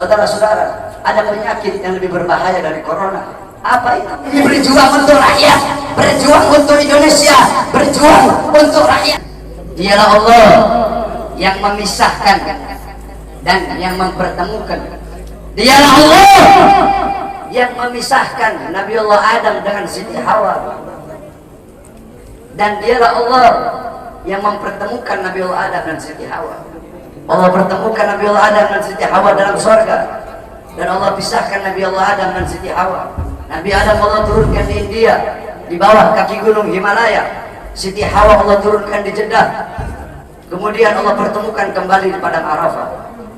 Saudara-saudara, ada penyakit yang lebih berbahaya dari corona. Apa itu? Berjuang untuk rakyat, berjuang untuk Indonesia, berjuang untuk rakyat. Dialah Allah yang memisahkan dan yang mempertemukan. Dialah Allah yang memisahkan Nabiullah Adam dengan Siti Hawa. Dan dialah Allah yang mempertemukan Nabiullah Adam dan Siti Hawa. Allah pertemukan Nabiullah Adam dan Siti Hawa dalam surga, dan Allah pisahkan Nabiullah Adam dan Siti Hawa. Nabi Adam Allah turunkan di India, di bawah kaki gunung Himalaya. Siti Hawa Allah turunkan di Jeddah. Kemudian Allah pertemukan kembali di padang Arafah.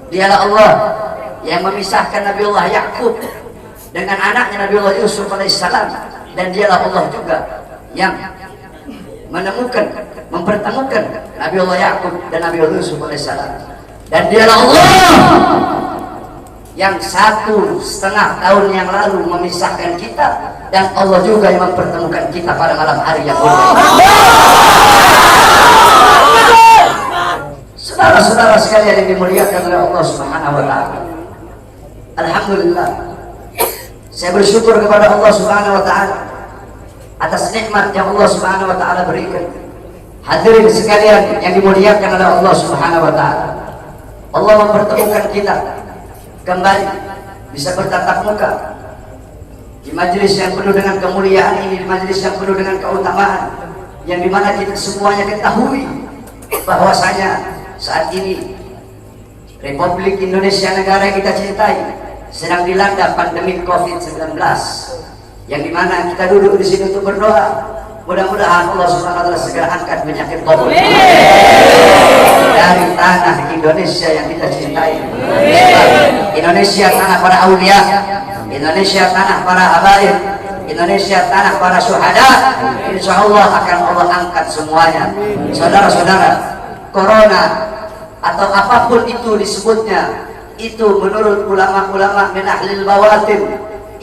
Dialah Allah yang memisahkan Nabiullah Yakub dengan anaknya Nabiullah Yusuf alaihissalam, dan dialah Allah juga yang menemukan, mempertemukan Nabiullah Yakub dan Nabiullah Yusuf alaihissalam. Dan dialah Allah yang 1,5 tahun yang lalu memisahkan kita, dan Allah juga yang mempertemukan kita pada malam hari yang mulia. Saudara-saudara sekalian yang dimuliakan oleh Allah Subhanahu wa taala, alhamdulillah, saya bersyukur kepada Allah Subhanahu wa taala atas nikmat yang Allah Subhanahu wa taala berikan. Hadirin sekalian yang dimuliakan oleh Allah Subhanahu wa taala, Allah mempertemukan kita kembali bisa bertatap muka di majelis yang penuh dengan kemuliaan ini, di majelis yang penuh dengan keutamaan, yang dimana kita semuanya ketahui bahwasanya saat ini Republik Indonesia, negara yang kita cintai, sedang dilanda pandemi COVID-19, yang dimana kita duduk di sini untuk berdoa. Mudah-mudahan Allah Subhanahu wa taala segera angkat penyakit COVID dari tanah Indonesia yang kita cintai. Indonesia tanah para aulia, Indonesia tanah para habaib, Indonesia tanah para syuhada. Insya Allah akan Allah angkat semuanya. Saudara-saudara, corona atau apapun itu disebutnya, itu menurut ulama-ulama min ahlil bawatin,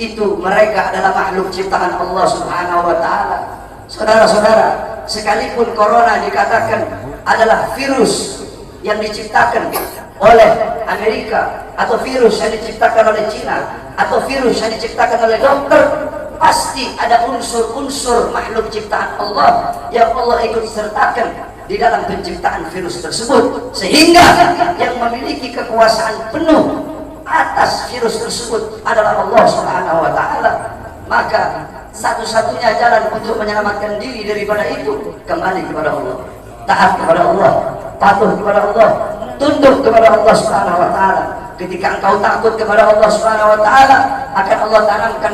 itu mereka adalah makhluk ciptaan Allah Subhanahu wa taala. Saudara-saudara, sekalipun corona dikatakan adalah virus yang diciptakan oleh Amerika, atau virus yang diciptakan oleh Cina, atau virus yang diciptakan oleh dokter, pasti ada unsur-unsur makhluk ciptaan Allah yang Allah ikut sertakan di dalam penciptaan virus tersebut, sehingga yang memiliki kekuasaan penuh atas virus tersebut adalah Allah Subhanahu wa taala. Maka satu-satunya jalan untuk menyelamatkan diri daripada itu, kembali kepada Allah, taat kepada Allah, patuh kepada Allah, tunduk kepada Allah Subhanahu wa taala. Ketika engkau takut kepada Allah Subhanahu wa taala, akan Allah tanamkan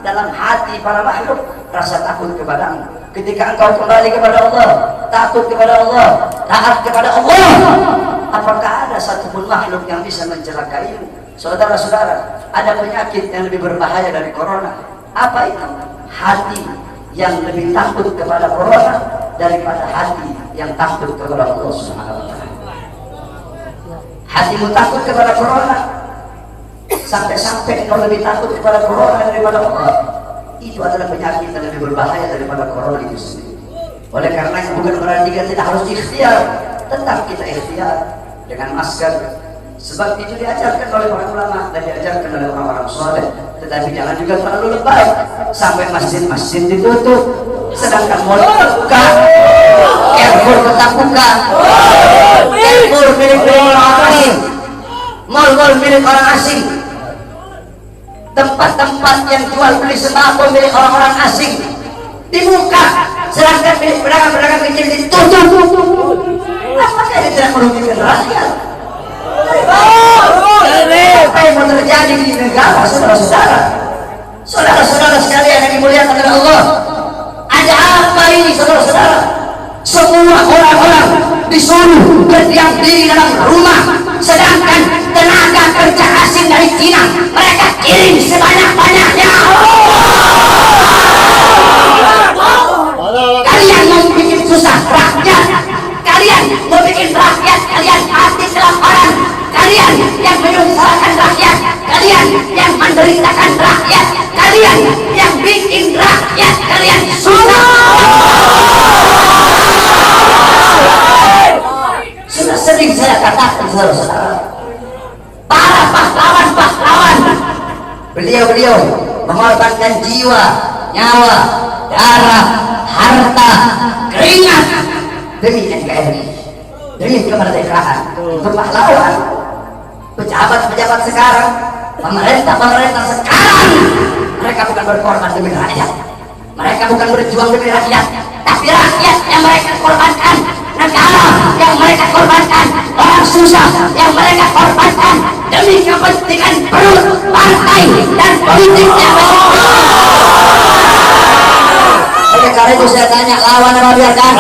dalam hati para makhluk rasa takut kepadamu. Ketika engkau kembali kepada Allah, takut kepada Allah, taat kepada Allah, apakah ada satupun makhluk yang bisa mencelakaimu? Saudara-saudara, ada penyakit yang lebih berbahaya dari corona. Apa itu? Hati yang lebih takut kepada corona daripada hati yang takut kepada Allah Subhanahu wa taala. Hatimu takut kepada corona, sampai-sampai kau lebih takut kepada corona daripada Allah. Itu adalah penyakit yang lebih berbahaya daripada corona itu sendiri. Oleh karena itu, bukan berarti kita tidak harus ikhtiar, tetap kita ikhtiar dengan masker. Sebab itu diajarkan oleh para ulama dan diajarkan oleh orang-orang soleh. Tetapi jangan juga terlalu lebay sampai masjid-masjid ditutup, sedangkan mal buka, Carrefour tetap buka. Carrefour milik orang asing, mal-mal milik orang asing, tempat-tempat yang jual beli sembako milik orang-orang asing dibuka, sedangkan milik pedagang-pedagang kecil ditutup. Apakah ini tidak merugikan rakyat? Apa yang mau terjadi di negara, saudara-saudara? Saudara-saudara sekalian yang dimuliakan oleh Allah, ada apa ini, saudara-saudara? Semua orang-orang disuruh berdiam diri dalam rumah, sedangkan tenaga kerja asing dari Cina mereka kirim sebanyak-banyaknya. Kalian mau bikin susah rakyat, kalian mau bikin rakyat kalian mati kelaparan, kalian yang menyusahkan rakyat, kalian yang menderitakan rakyat, kalian yang bikin rakyat kalian susah. Sudah sering saya katakan, saudara-saudara, pahlawan. Beliau-beliau mengorbankan jiwa, nyawa, darah, harta, keringat demi NKRI, demi kemerdekaan. Itu pahlawan. Pejabat-pejabat sekarang, pemerintah sekarang, mereka bukan berkorban demi rakyat, mereka bukan berjuang demi rakyat, tapi rakyat yang mereka korbankan, negara yang mereka korbankan, orang susah yang mereka korbankan demi kepentingan perut, partai, dan politiknya. Oleh karena itu saya tanya, lawan apa biarkan?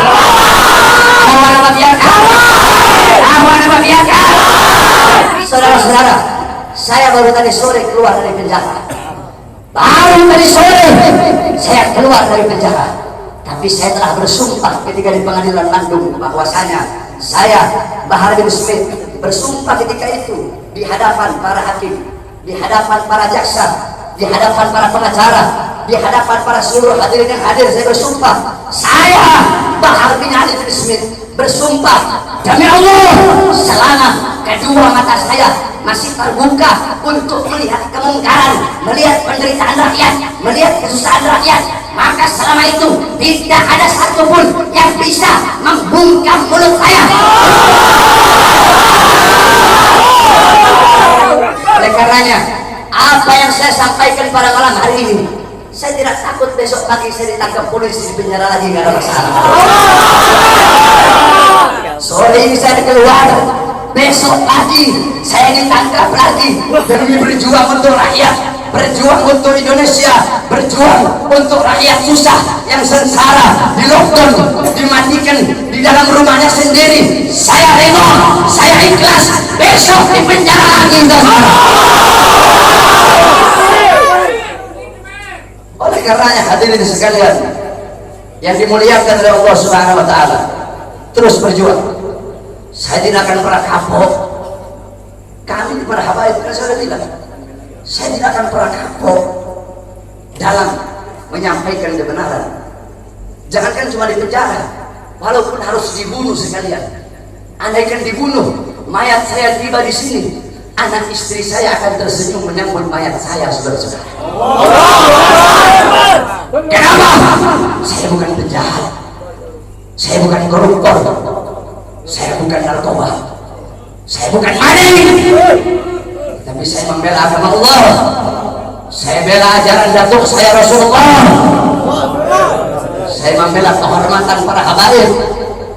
Lawan apa biarkan? Lawan apa biarkan? Saudara-saudara, saya baru tadi sore keluar dari penjara. Baru tadi sore saya keluar dari penjara. Tapi saya telah bersumpah ketika di pengadilan Bandung bahwasanya saya, Bahar bin Smith, bersumpah ketika itu di hadapan para hakim, di hadapan para jaksa, di hadapan para pengacara, di hadapan para seluruh hadirin yang hadir. Saya bersumpah, saya Bahar bin Ali bin Smith bersumpah demi Allah, selama kedua mata saya masih terbuka untuk melihat kemungkaran, melihat penderitaan rakyat, melihat kesusahan rakyat, maka selama itu tidak ada satupun yang bisa membungkam mulut saya. Oleh karenanya, apa yang saya sampaikan pada malam hari ini, saya tidak takut besok pagi saya ditangkap polisi, di penjara lagi, nggak ada masalah. Sore ini saya keluar, besok pagi saya ditangkap lagi demi berjuang untuk rakyat, berjuang untuk Indonesia, berjuang untuk rakyat susah yang sengsara, di lockdown, dimatikan di dalam rumahnya sendiri. Saya rela, saya ikhlas besok di penjara lagi. Oleh karenanya hadirin sekalian yang dimuliakan oleh Allah Subhanahu wa taala, terus berjuang. Saya tidak akan pernah kapok. Kami para habaib, kan saya sudah bilang, saya tidak akan pernah kapok dalam menyampaikan kebenaran. Jangankan cuma di penjara, walaupun harus dibunuh sekalian. Andaikan dibunuh, mayat saya tiba di sini, anak istri saya akan tersenyum menyambut mayat saya, saudara-saudara. Kenapa? Saya bukan penjahat, saya bukan koruptor, saya bukan narkoba, saya bukan maling, tapi saya membela agama Allah. Saya bela ajaran datuk saya Rasulullah. Saya membela kehormatan para habaib,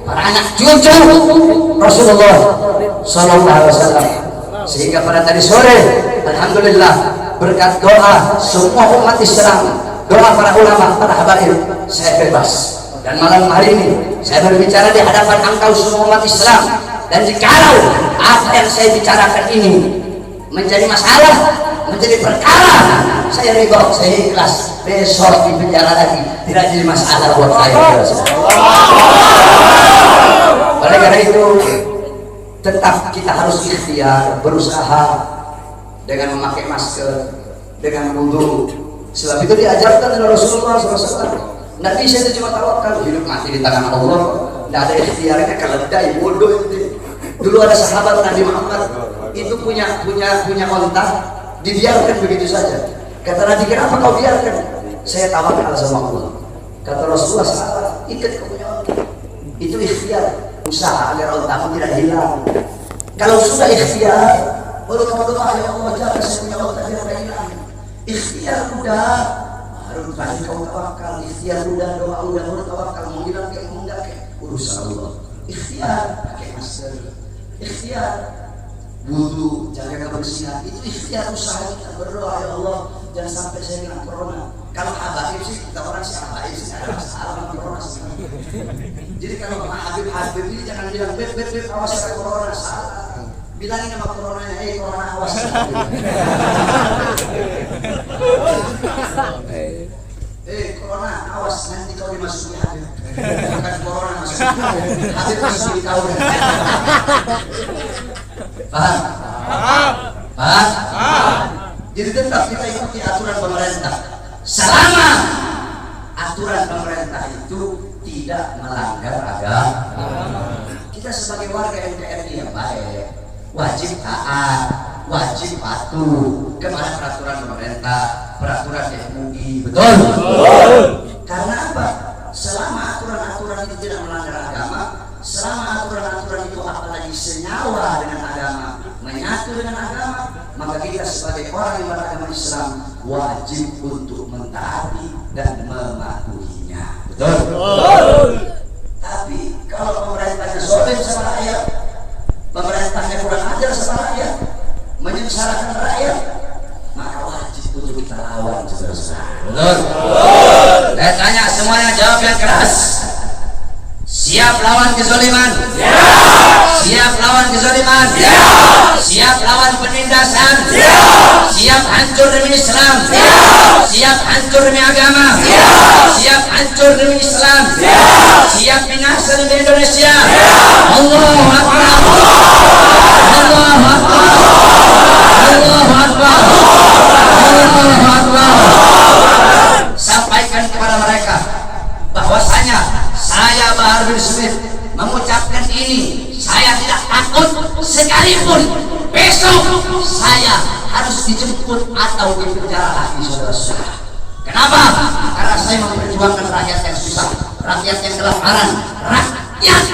para anak cucu Rasulullah Sallallahu Alaihi Wasallam. Sehingga pada tadi sore, alhamdulillah, berkat doa semua umat Islam, doa para ulama, para habaib, saya bebas. Dan malam hari ini saya berbicara di hadapan engkau semua umat Islam. Dan jikalau apa yang saya bicarakan ini menjadi masalah, menjadi perkara, saya ridho, saya ikhlas besok di penjara lagi, tidak jadi masalah buat saya. Oleh karena itu tetap kita harus ikhtiar, berusaha dengan memakai masker, dengan wudu. Sebab itu diajarkan oleh Rasulullah SAW. Nggak bisa itu cuma tawakal, hidup mati di tangan Allah. Nggak ada ikhtiarnya, keledai bodoh itu. Dulu ada sahabat Nabi Muhammad itu punya onta, dibiarkan begitu saja. Kata Nabi, kenapa kau biarkan? Saya tawakal sama Allah. Kata Rasulullah, salah, ikat kau punya onta. Itu ikhtiar, usaha agar ontamu tidak hilang. Kalau sudah ikhtiar, baru kamu doa, ya Allah jaga saya punya onta tidak hilang. Ikhtiar udah, baru tadi kau tawakal. Ikhtiar udah, doa udah, baru tawakal. Mau hilang kayak mau enggak kayak urusan Allah. Ikhtiar, pakai masker. Ikhtiar wudu, jaga kebersihan, itu ikhtiar usaha kita. Berdoa, ya Allah jangan sampai saya kena corona. Kalau habaib sih, kita orang sih habaib sih, ada masalah sama corona sekarang. Jadi kalau Habib ini jangan bilang beb awas ada corona, salah. Bilangin sama coronanya, corona awas. Corona awas, nanti kau dimasuki Habib. Bukan corona masuk Habib, masuk di kau. Paham? Jadi tetap kita ikuti aturan pemerintah selama aturan pemerintah itu tidak melanggar agama. Kita sebagai warga NKRI yang baik wajib taat, wajib patuh kepada peraturan pemerintah, peraturan MUI. Betul? Karena apa? Selama aturan-aturan itu tidak melanggar agama, selama aturan-aturan itu apalagi senyawa dengan agama, menyatu dengan agama, maka kita sebagai orang yang beragama Islam wajib untuk mentaati dan mematuhinya. Betul? Tapi kalau pemerintahnya zalim sama rakyat, pemerintahnya kurang ajar sama rakyat, menyengsarakan rakyat, maka wajib untuk kita lawan, saudara-saudara. Betul? Saya tanya semuanya, jawab yang keras. Siap lawan kezaliman? Siap. Siap lawan kezaliman? Siap. Siap lawan penindasan? Siap. Siap hancur demi Islam? Siap. Siap hancur demi agama? Siap. Siap hancur demi Islam? Siap. Siap binasa demi Indonesia? Siap. Allahu Akbar. Allahu Akbar. Allahu Akbar. Allahu Akbar. Sampaikan kepada mereka bahwasanya saya Bahar bin Smith mengucapkan ini, saya tidak takut sekalipun besok saya harus dijemput atau dipenjara lagi, saudara-saudara. Kenapa? Karena saya memperjuangkan rakyat yang susah, rakyat yang kelaparan, rakyat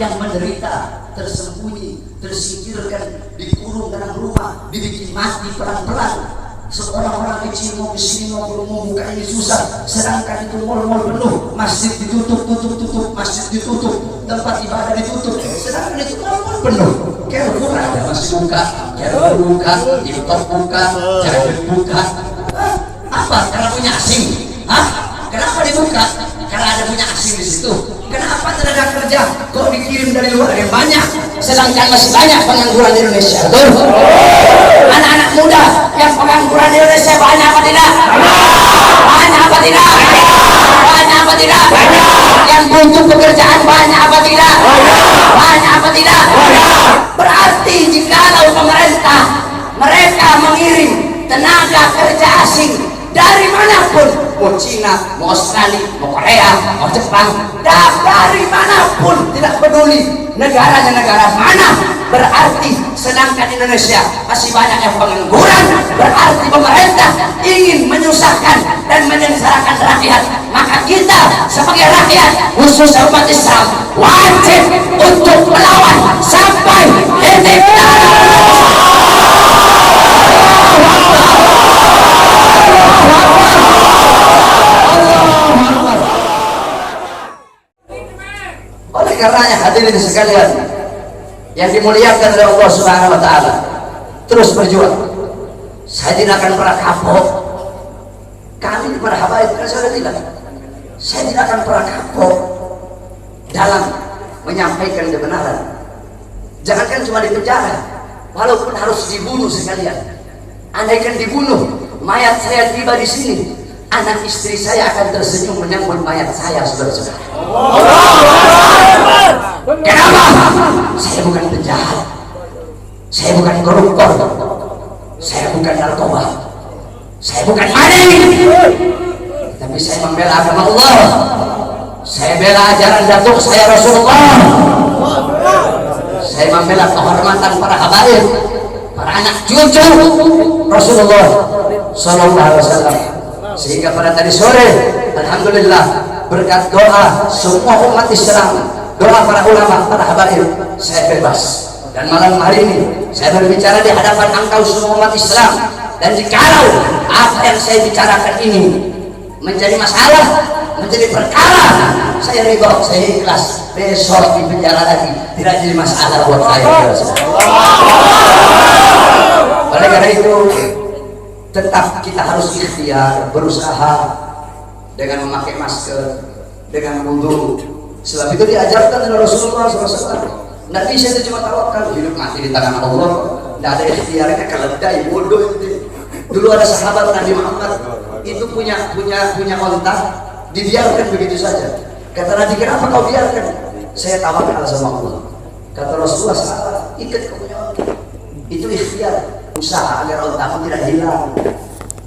yang menderita, tersembunyi, tersingkirkan, dikurung dalam rumah, dibikin mati pelan-pelan. Seorang-orang kecil mau kesini mau buka ini susah, sedangkan itu mal-mal penuh, masjid ditutup, masjid ditutup, tempat ibadah ditutup, sedangkan itu mal-mal penuh. Carrefour ada masih buka, Carrefour buka, TikTok buka, Jadid buka. Apa? Karena punya asing? Kenapa dibuka? Karena ada punya asing di situ. Kenapa tenaga kerja kok dikirim dari luar yang banyak, sedangkan masih banyak pengangguran di Indonesia? Betul? Anak-anak muda yang pengangguran di Indonesia banyak apa tidak? Banyak apa tidak? Banyak apa tidak? Yang butuh pekerjaan banyak apa tidak? Banyak apa tidak? Berarti jikalau pemerintah mereka mengirim tenaga kerja asing dari manapun, mau Cina, mau Australia, mau Korea, mau Jepang, dari manapun, tidak peduli negaranya negara mana, berarti sedangkan Indonesia masih banyak yang pengangguran, berarti pemerintah ingin menyusahkan dan menyengsarakan rakyat. Maka kita sebagai rakyat, khususnya umat Islam, wajib untuk melawan sampai titik darah. Oleh karenanya hadirin sekalian yang dimuliakan oleh Allah Subhanahu wa taala, terus berjuang. Saya tidak akan pernah kapok. Kami para habaib kan saya bilang, saya tidak akan pernah kapok dalam menyampaikan kebenaran. Jangankan cuma di penjara, walaupun harus dibunuh sekalian. Andaikan dibunuh, mayat saya tiba di sini, anak istri saya akan tersenyum menyambut mayat saya, saudara-saudara. Kenapa? Saya bukan penjahat, saya bukan koruptor, saya bukan narkoba, saya bukan maling, tapi saya membela agama Allah. Saya bela ajaran datuk saya Rasulullah. Saya membela kehormatan para habaib, para anak cucu Rasulullah Sallallahu Alaihi Wasallam. Sehingga pada tadi sore, alhamdulillah, berkat doa semua umat Islam, doa para ulama, para habaib, saya bebas. Dan malam hari ini saya berbicara di hadapan engkau semua umat Islam. Dan jikalau apa yang saya bicarakan ini menjadi masalah, menjadi perkara, saya ridho, saya ikhlas. Besok di penjara lagi tidak jadi masalah buat saya. Oleh karena itu, tetap kita harus ikhtiar, berusaha dengan memakai masker, dengan wudu. Sebab itu diajarkan oleh Rasulullah SAW. Tidak bisa itu cuma tawakal, hidup mati di tangan Allah. Tidak ada ikhtiarnya, keledai, bodoh itu. Dulu ada sahabat Nabi Muhammad itu punya onta, dibiarkan begitu saja. Kata Nabi, kenapa kau biarkan? Saya tawakal sama Allah. Kata Rasulullah, salah, ikat kau punya onta. Itu ikhtiar, usaha agar ontamu tidak hilang.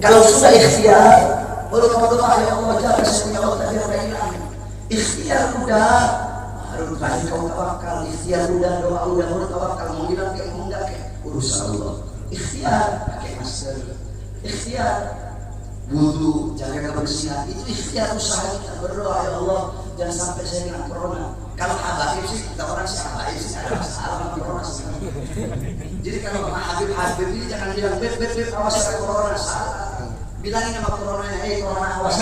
Kalau sudah ikhtiar, baru kau doa, ya Allah, jangan saya punya onta biar tidak hilang. Ikhtiar udah, baru kau tawakal. Ikhtiar udah, doa udah, baru tawakal. Mau hilang kayak mau enggak kayak urusan Allah. ikhtiar pakai masker, ikhtiar wudu, jaga kebersihan, itu ikhtiar usaha kita. Berdoa, ya Allah jangan sampai saya kena corona. Kalau habaib sih, kita orang sih habaib sih ada masalah sama corona. Jadi kalau sama Habib ini jangan bilang beb awas ada corona, salah. Bilangin sama corona, corona awas.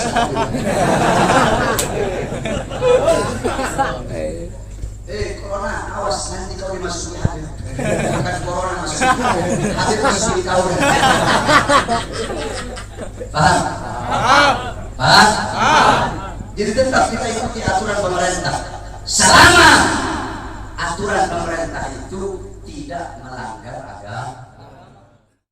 Corona awas, nanti kau dimasuki Habib. Bukan corona masuk Habib masuk di kau. Paham? Jadi tetap kita ikuti aturan pemerintah selama aturan pemerintah itu tidak melanggar agama.